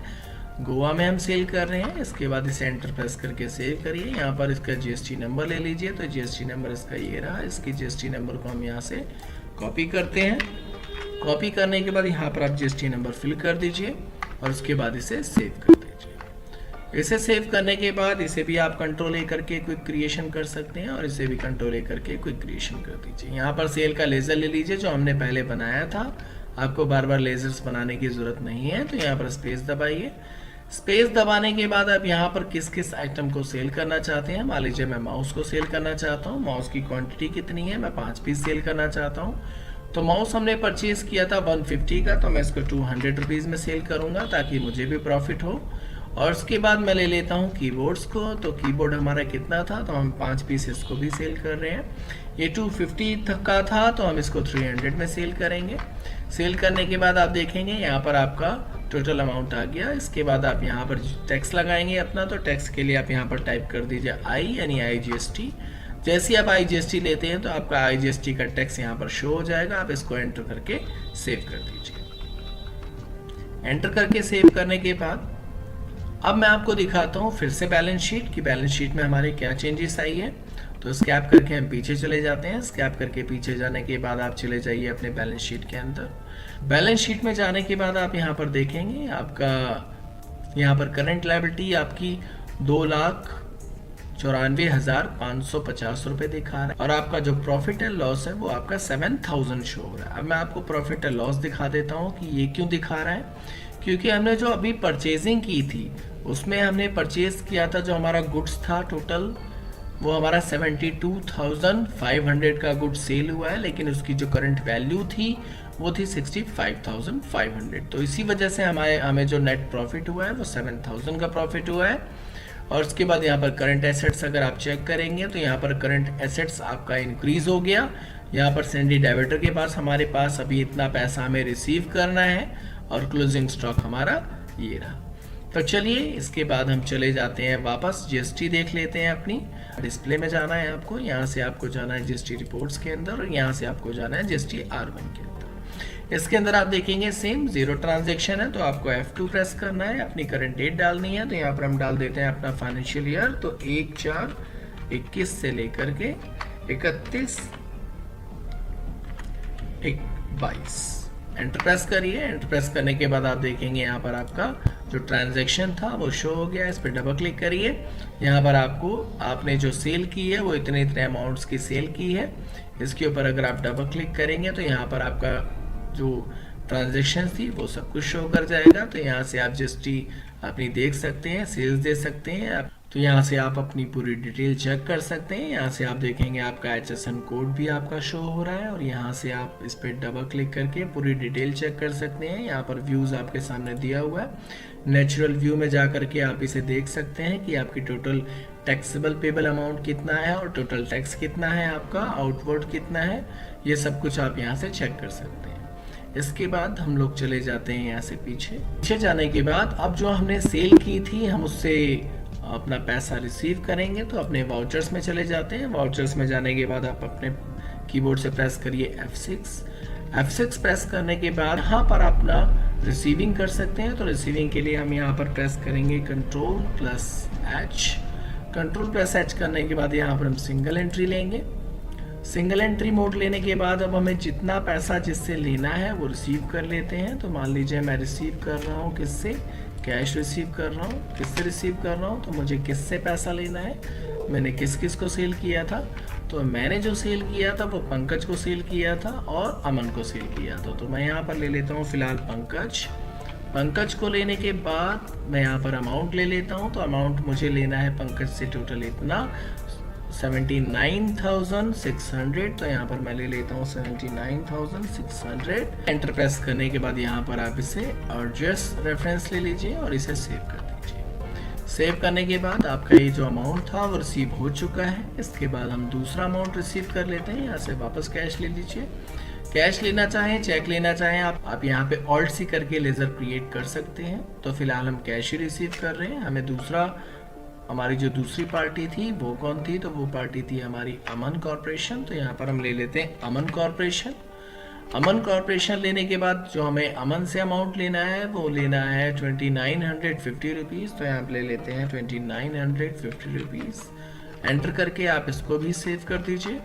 गोवा में हम सेल कर रहे हैं। इसके बाद इसे एंटर प्रेस करके सेव करिए। यहाँ पर इसका जीएसटी नंबर ले लीजिए। तो जीएसटी नंबर इसका ये रहा। इसकी जीएसटी नंबर को हम यहाँ से कॉपी करते हैं। कॉपी करने के बाद यहाँ पर आप जीएसटी नंबर फिल कर दीजिए और उसके बाद इसे सेव कर दीजिए। इसे सेव करने के बाद इसे भी आप कंट्रोल ए करके क्विक क्रिएशन कर सकते हैं और इसे भी कंट्रोल ए करके क्विक क्रिएशन कर दीजिए। यहाँ पर सेल का लेज़र ले लीजिए जो हमने पहले बनाया था। आपको बार बार लेज़र्स बनाने की ज़रूरत नहीं है। तो यहाँ पर स्पेस दबाइए। स्पेस दबाने के बाद आप यहाँ पर किस किस आइटम को सेल करना चाहते हैं। मान लीजिए मैं माउस को सेल करना चाहता हूँ। माउस की क्वांटिटी कितनी है, मैं 5 पीस सेल करना चाहता हूँ। तो माउस हमने परचेज किया था 150 का, तो मैं इसको 200 रुपीज़ में सेल करूँगा ताकि मुझे भी प्रॉफिट हो। और उसके बाद मैं ले लेता हूँ कीबोर्ड्स को। तो कीबोर्ड हमारा कितना था, तो हम 5 पीस इसको भी सेल कर रहे हैं। ये 250 तक का था, तो हम इसको 300 में सेल करेंगे। सेल करने के बाद आप देखेंगे यहाँ पर आपका टोटल अमाउंट आ गया। इसके बाद आप यहाँ पर टैक्स लगाएंगे अपना। तो टैक्स के लिए आप यहाँ पर टाइप कर दीजिए I, यानी IGST। जैसे ही आप IGST लेते हैं तो आपका IGST का टैक्स यहाँ पर शो हो जाएगा। आप इसको एंटर करके सेव कर दीजिए। एंटर करके सेव करने के बाद अब मैं आपको दिखाता हूँ फिर से बैलेंस शीट कि बैलेंस शीट में हमारे क्या चेंजेस आई है। तो स्कैप करके हम पीछे चले जाते हैं। स्कैप करके पीछे जाने के बाद आप चले जाइए अपने बैलेंस शीट के अंदर। बैलेंस शीट में जाने के बाद आप यहाँ पर देखेंगे आपका यहाँ पर करंट लायबिलिटी आपकी 94,550 रुपये दिखा रहा है। और आपका जो प्रॉफिट एंड लॉस है वो आपका 7,000 शो हो रहा है। अब मैं आपको प्रॉफिट एंड लॉस दिखा देता हूँ कि ये क्यों दिखा रहा है। क्योंकि हमने जो अभी परचेजिंग की थी उसमें हमने परचेज किया था, जो हमारा गुड्स था टोटल वो हमारा 72,500 का गुड सेल हुआ है, लेकिन उसकी जो करंट वैल्यू थी वो थी 65,500। तो इसी वजह से हमें जो नेट प्रॉफिट हुआ है वो 7,000 का प्रॉफिट हुआ है। और उसके बाद यहाँ पर करंट एसेट्स अगर आप चेक करेंगे तो यहाँ पर करंट एसेट्स आपका इंक्रीज हो गया। यहाँ पर सैंडी डेबिटर के पास हमारे पास अभी इतना पैसा हमें रिसीव करना है और क्लोजिंग स्टॉक हमारा ये रहा। तो चलिए इसके बाद हम चले जाते हैं वापस, जीएसटी देख लेते हैं अपनी। डिस्प्ले में जाना है आपको, यहाँ से आपको जाना है जीएसटी रिपोर्ट्स के अंदर और यहाँ से आपको जाना है जीएसटी R1 के अंदर। इसके अंदर आप देखेंगे सेम जीरो ट्रांजैक्शन है, तो आपको F2 प्रेस करना है, अपनी करंट डेट डालनी है। तो यहाँ पर हम डाल देते हैं अपना फाइनेंशियल ईयर, तो 1/4/21 से लेकर के 31/1/22। एंटर प्रेस करिए। एंटर प्रेस करने के बाद आप देखेंगे यहाँ पर आपका जो ट्रांजैक्शन था वो शो हो गया। इस पर डबल क्लिक करिए। यहाँ पर आपने जो सेल की है वो इतने इतने अमाउंट्स की सेल की है। इसके ऊपर अगर आप डबल क्लिक करेंगे तो यहाँ पर आपका जो ट्रांजैक्शन थी वो सब कुछ शो कर जाएगा। तो यहाँ से आप जीएसटी अपनी देख सकते हैं, सेल्स दे सकते हैं। तो यहाँ से आप अपनी पूरी डिटेल चेक कर सकते हैं। यहाँ से आप देखेंगे आपका HSN कोड भी आपका शो हो रहा है और यहाँ से आप इस पर डबल क्लिक करके पूरी डिटेल चेक कर सकते हैं। यहाँ पर व्यूज़ आपके सामने दिया हुआ है। नेचुरल व्यू में जा करके आप इसे देख सकते हैं कि आपकी टोटल टैक्सेबल पेबल अमाउंट कितना है और टोटल टैक्स कितना है, आपका आउटवर्ड कितना है, ये सब कुछ आप यहाँ से चेक कर सकते हैं। इसके बाद हम लोग चले जाते हैं यहाँ से पीछे जाने के बाद अब जो हमने सेल की थी हम उससे अपना पैसा रिसीव करेंगे। तो अपने वाउचर्स में चले जाते हैं। वाउचर्स में जाने के बाद आप अपने कीबोर्ड से प्रेस करिए F6 प्रेस करने के बाद यहाँ पर अपना रिसीविंग कर सकते हैं। तो रिसीविंग के लिए हम यहाँ पर प्रेस करेंगे Ctrl+H करने के बाद यहाँ पर हम सिंगल एंट्री लेंगे। सिंगल एंट्री मोड लेने के बाद अब हमें जितना पैसा जिससे लेना है वो रिसीव कर लेते हैं। तो मान लीजिए मैं रिसीव कर रहा हूँ किससे, कैश रिसीव कर रहा हूँ। किससे रिसीव कर रहा हूँ, तो मुझे किससे पैसा लेना है, मैंने किस किस को सेल किया था। तो मैंने जो सेल किया था वो पंकज को सेल किया था और अमन को सेल किया था। तो मैं यहाँ पर ले लेता हूँ फिलहाल पंकज को लेने के बाद मैं यहाँ पर अमाउंट ले लेता हूँ। तो अमाउंट मुझे लेना है पंकज से टोटल इतना 79,600। तो यहाँ पर मैं ले लेता हूँ 79,600। एंटर प्रेस करने के बाद यहाँ पर आप इसे एडजस्ट रेफरेंस ले लीजिए और इसे सेव कर दीजिए। सेव करने के बाद आपका ये जो अमाउंट था वो रिसीव हो चुका है। इसके बाद हम दूसरा अमाउंट रिसीव कर लेते हैं। यहाँ से वापस कैश ले लीजिए। कैश लेना चाहें, चेक लेना चाहें, आप यहाँ पे ऑल्ट सी करके लेजर क्रिएट कर सकते हैं। तो फिलहाल हम कैश ही रिसीव कर रहे हैं। हमारी जो दूसरी पार्टी थी वो कौन थी, तो वो पार्टी थी हमारी अमन कॉर्पोरेशन। तो यहाँ पर हम ले लेते हैं अमन कॉर्पोरेशन लेने के बाद जो हमें अमन से अमाउंट लेना है वो लेना है 2950 रुपीज़। तो यहाँ पर ले लेते हैं 2950 रुपीज़। एंटर करके आप इसको भी सेव कर दीजिए।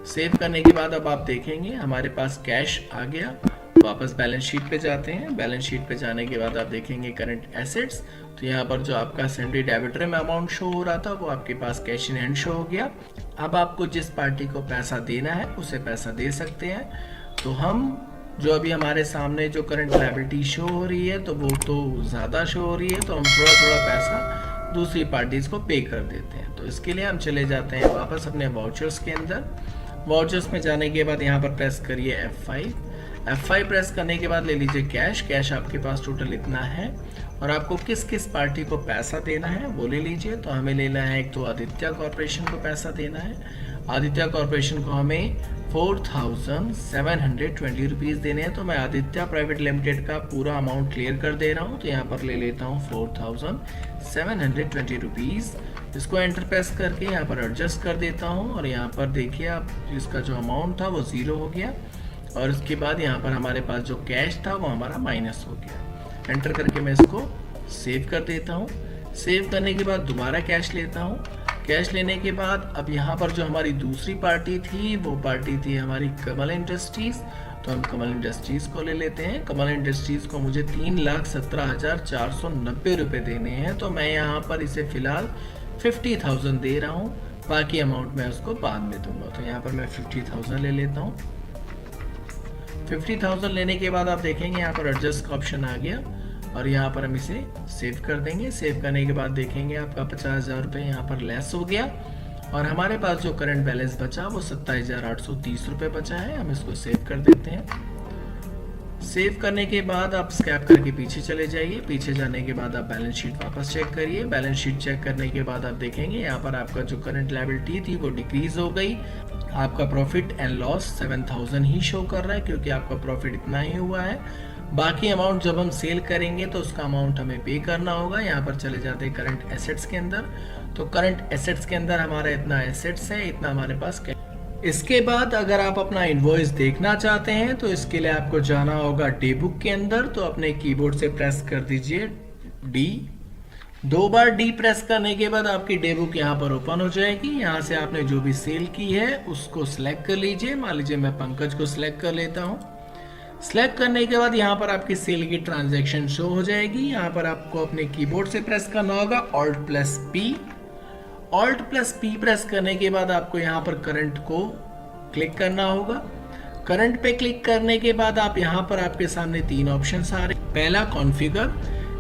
सेव करने के बाद अब आप देखेंगे हमारे पास कैश आ गया। वापस बैलेंस शीट पे जाते हैं। बैलेंस शीट पे जाने के बाद आप देखेंगे करंट एसेट्स। तो यहाँ पर जो आपका सैंडी डेबिटर में अमाउंट शो हो रहा था वो आपके पास कैश इन हैंड शो हो गया। अब आपको जिस पार्टी को पैसा देना है उसे पैसा दे सकते हैं। तो हम जो अभी हमारे सामने जो करंट लायबिलिटी शो हो रही है तो वो तो ज़्यादा शो हो रही है, तो हम थोड़ा थोड़ा पैसा दूसरी पार्टीज को पे कर देते हैं। तो इसके लिए हम चले जाते हैं वापस अपने वाउचर्स के अंदर। वाउचर्स में जाने के बाद यहाँ पर प्रेस करिए F5 प्रेस करने के बाद ले लीजिए कैश आपके पास टोटल इतना है और आपको किस किस पार्टी को पैसा देना है वो ले लीजिए। तो हमें लेना है एक तो आदित्य कॉर्पोरेशन को पैसा देना है। आदित्य कॉर्पोरेशन को हमें 4,720 रुपीज़ देने हैं। तो मैं आदित्य प्राइवेट लिमिटेड का पूरा अमाउंट क्लियर कर दे रहा हूँ। तो यहाँ पर ले लेता हूँ 4,720 रुपीज़। इसको एंटर प्रेस करके यहाँ पर एडजस्ट कर देता हूँ और यहाँ पर देखिए आप इसका जो अमाउंट था वो 0 हो गया और उसके बाद यहाँ पर हमारे पास जो कैश था वो हमारा माइनस हो गया। एंटर करके मैं इसको सेव कर देता हूँ। सेव करने के बाद दोबारा कैश लेता हूँ। कैश लेने के बाद अब यहाँ पर जो हमारी दूसरी पार्टी थी वो पार्टी थी हमारी कमल इंडस्ट्रीज़। तो हम कमल इंडस्ट्रीज़ को ले लेते हैं। कमल इंडस्ट्रीज़ को मुझे 3,17,490 रुपये देने हैं। तो मैं यहाँ पर इसे फ़िलहाल 50,000 दे रहा हूँ, बाकी अमाउंट मैं उसको बाद में दूंगा। तो यहाँ पर मैं 50,000 ले लेता हूँ। 50,000 लेने के बाद आप देखेंगे यहाँ पर एडजस्ट का ऑप्शन आ गया और यहाँ पर हम इसे सेव कर देंगे। सेव करने के बाद देखेंगे आपका 50,000 रुपये यहाँ पर लेस हो गया और हमारे पास जो करंट बैलेंस बचा वो 27,830 रुपये बचा है। हम इसको सेव कर देते हैं। सेव करने के बाद आप स्कैप करके पीछे चले जाइए। पीछे जाने के बाद आप बैलेंस शीट वापस चेक करिए। बैलेंस शीट चेक करने के बाद आप देखेंगे यहाँ पर आपका जो करंट लायबिलिटी थी वो डिक्रीज हो गई। आपका profit and loss 7,000 he show कर रहा है क्योंकि आपका प्रॉफिट इतना ही हुआ है। बाकी अमाउंट जब हम सेल करेंगे तो उसका अमाउंट हमें पे करना होगा। यहाँ पर चले जाते हैं करंट एसेट्स के अंदर। तो करंट एसेट्स के अंदर हमारा इतना एसेट्स है, इतना हमारे पास। इसके बाद अगर आप अपना इनवॉइस देखना चाहते हैं तो इसके लिए आपको जाना होगा डे बुक के अंदर। तो अपने कीबोर्ड से प्रेस कर दीजिए डी। 2 बार डी प्रेस करने के बाद आपकी डे बुक यहाँ पर ओपन हो जाएगी। यहाँ से आपने जो भी सेल की है उसको सिलेक्ट कर लीजिए। मान लीजिए मैं पंकज को सिलेक्ट कर लेता हूँ। सिलेक्ट करने के बाद यहाँ पर आपकी सेल की ट्रांजैक्शन शो हो जाएगी। यहाँ पर आपको अपने कीबोर्ड से प्रेस करना होगा Alt+P। Alt+P प्रेस करने के बाद आपको यहाँ पर करंट को क्लिक करना होगा। करंट पे क्लिक करने के बाद आप यहाँ पर आपके सामने 3 ऑप्शंस आ रहे हैं। पहला कॉन्फ़िगर,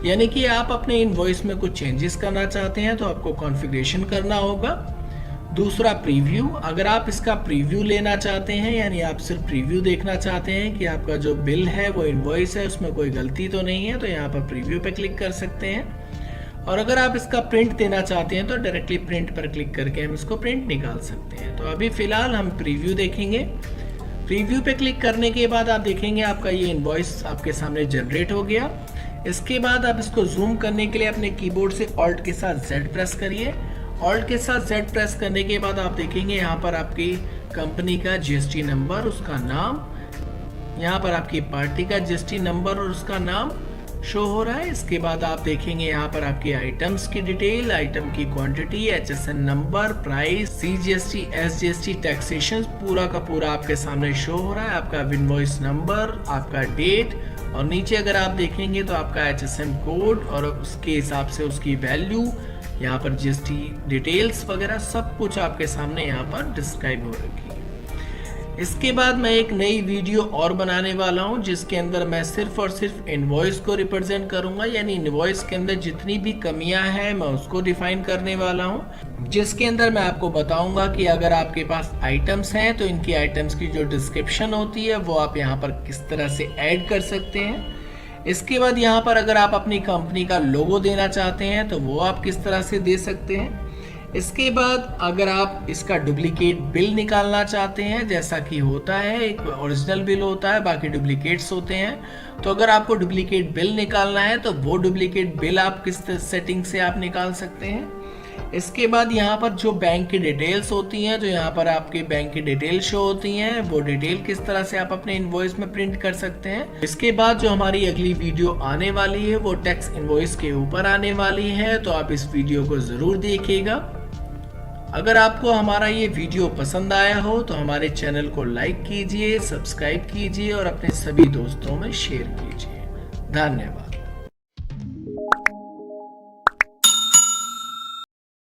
यानी कि आप अपने इनवॉइस में कुछ चेंजेस करना चाहते हैं तो आपको कॉन्फ़िगरेशन करना होगा। दूसरा प्रीव्यू, अगर आप इसका प्रीव्यू लेना चाहते हैं यानी आप सिर्फ प्रीव्यू देखना चाहते हैं कि आपका जो बिल है वो इनवॉइस है उसमें कोई गलती तो नहीं है, तो यहाँ पर प्रीव्यू पे क्लिक कर सकते हैं। और अगर आप इसका प्रिंट देना चाहते हैं तो डायरेक्टली प्रिंट पर क्लिक करके हम इसको प्रिंट निकाल सकते हैं। तो अभी फिलहाल हम प्रीव्यू देखेंगे। प्रीव्यू पे क्लिक करने के बाद आप देखेंगे आपका ये इनवॉइस आपके सामने जनरेट हो गया। इसके बाद आप इसको जूम करने के लिए अपने कीबोर्ड से ऑल्ट के साथ Z प्रेस करिए। ऑल्ट के साथ Z प्रेस करने के बाद आप देखेंगे यहाँ पर आपकी कंपनी का GST नंबर, उसका नाम, यहाँ पर आपकी पार्टी का GST नंबर और उसका नाम शो हो रहा है। इसके बाद आप देखेंगे यहाँ पर आपकी आइटम्स की डिटेल, आइटम की quantity, HSN number, price, CGST, SGST, taxation पूरा का पूरा आपके सामने शो हो रहा है। आपका इनवॉइस नंबर, आपका डेट और नीचे अगर आप देखेंगे तो आपका HSN कोड और उसके हिसाब से उसकी वैल्यू, यहाँ पर GST डिटेल्स वगैरह सब कुछ आपके सामने यहाँ पर डिस्क्राइब हो रखी है। इसके बाद मैं एक नई वीडियो और बनाने वाला हूं जिसके अंदर मैं सिर्फ और सिर्फ इनवॉइस को रिप्रेजेंट करूंगा, यानी इनवॉइस के अंदर जितनी भी कमियां हैं मैं उसको डिफाइन करने वाला हूं, जिसके अंदर मैं आपको बताऊंगा कि अगर आपके पास आइटम्स हैं तो इनकी आइटम्स की जो डिस्क्रिप्शन होती है वो आप यहाँ पर किस तरह से ऐड कर सकते हैं। इसके बाद यहाँ पर अगर आप अपनी कंपनी का लोगो देना चाहते हैं तो वो आप किस तरह से दे सकते हैं। इसके बाद अगर आप इसका डुप्लीकेट बिल निकालना चाहते हैं, जैसा कि होता है, एक ओरिजिनल बिल होता है, बाकी डुप्लीकेट्स होते हैं, तो अगर आपको डुप्लीकेट बिल निकालना है तो वो डुप्लीकेट बिल आप किस सेटिंग से आप निकाल सकते हैं। इसके बाद यहाँ पर जो बैंक की डिटेल्स होती हैं, जो यहाँ पर आपके बैंक की डिटेल शो होती हैं, वो डिटेल किस तरह से आप अपने इनवॉइस में प्रिंट कर सकते हैं। इसके बाद जो हमारी अगली वीडियो आने वाली है वो टैक्स इनवॉइस के ऊपर आने वाली है, तो आप इस वीडियो को ज़रूर देखिएगा। अगर आपको हमारा ये वीडियो पसंद आया हो तो हमारे चैनल को लाइक कीजिए, सब्सक्राइब कीजिए और अपने सभी दोस्तों में शेयर कीजिए। धन्यवाद।